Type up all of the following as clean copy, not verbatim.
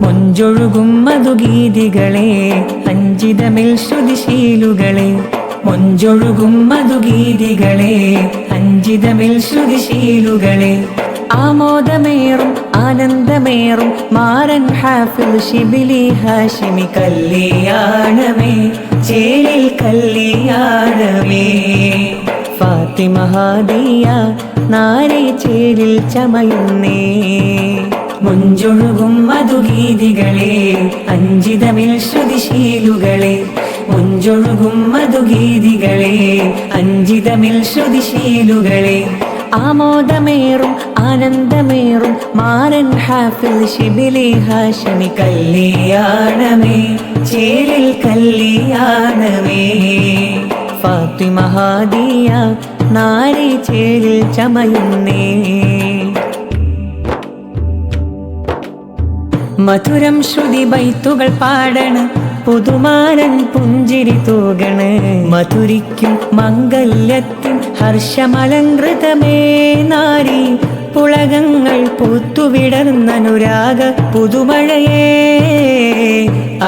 മൊഞ്ചൊഴുകും മധുഗീതികളെ അഞ്ചിതമിൽ ശ്രുതിശീലുകളെ മൊഞ്ചൊഴുകും മധുഗീതികളെ അഞ്ചിതമിൽ ശ്രുതിശീലുകളെ ആമോദമേറും ആനന്ദമേറും മാരൻ ഹാഫിദ് ശിബിലി ഹാഷിമി കല്യാണമേ ചേലിൽ കല്യാണമേ ഫാത്തിമ ഹാദിയ നാരി ചേലിൽ ചമയുന്നേ മൊഞ്ചൊഴുകും മധുഗീതികളെ അഞ്ചിതമിൽ ശ്രുതിശീലുകളെ മൊഞ്ചൊഴുകും മധുഗീതികളെ അഞ്ചിതമിൽ ശ്രുതിശീലുകളെ ആമോദമേറും ആനന്ദമേറും മാരൻ ഹാഫിദ് ശിബിലി ഹാഷിമി കല്യാണമേ ചേലിൽ കല്യാണമേ ഫാത്തിമ ഹാദിയ നാരി ചേലിൽ ചമയുന്നേ മധുരം ശ്രുതി ബൈത്തുകൾ പാടണ് പുതുമാരൻ പുഞ്ചിരി തൂകണ് മധുരിക്കും മംഗല്യത്തിൻ ഹർഷമലങ്കൃതമേ നാരി പുളകങ്ങൾ പൂത്തുവിടർന്നനുരാഗ പുതുമഴയേ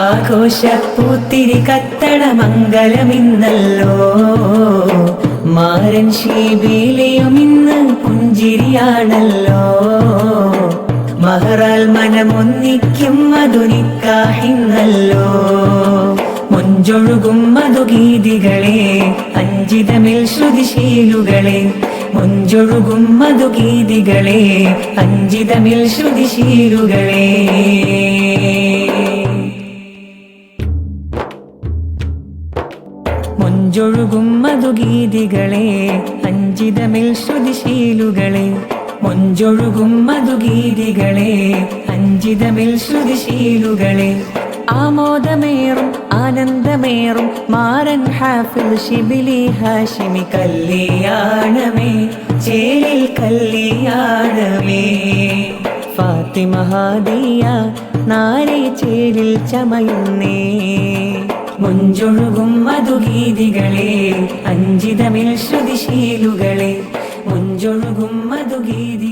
ആഘോഷ പൂത്തിരി കത്തട മംഗലമിന്നല്ലോ മാരൻ ശീബിലിയും ഇന്ന് പുഞ്ചിരിയാണല്ലോ മഹറാൽ മനമൊന്നിക്കും മധുനിക്കാഹിന്നല്ലോ മൊഞ്ചൊഴുകും മധുഗീതികളെ അഞ്ചിതമിൽ ശ്രുതിശീലുകളെ മൊഞ്ചൊഴുകും മധുഗീതികളെ അഞ്ചിതമിൽ ശ്രുതിശീലുകളെ മൊഞ്ചൊഴുകും മധുഗീതികളെ അഞ്ചിതമിൽ ശ്രുതിശീലുകളെ മൊഞ്ചൊഴുകും മധുഗീതികളെ അഞ്ചിതമിൽ ശ്രുതിശീലുകളെ ആമോദമേറും ആനന്ദമേറും മാരൻ ഹാഫിദ് ശിബിലി ഹാഷിമി കല്യാണമേ ചേലിൽ കല്യാണമേ ഫാത്തിമ ഹാദിയ നാരി ചേലിൽ ചമയുന്നേ മൊഞ്ചൊഴുകും മധുഗീതികളെ അഞ്ചിതമിൽ ശ്രുതിശീലുകളെ മൊഞ്ചൊഴുകും മധുഗീതി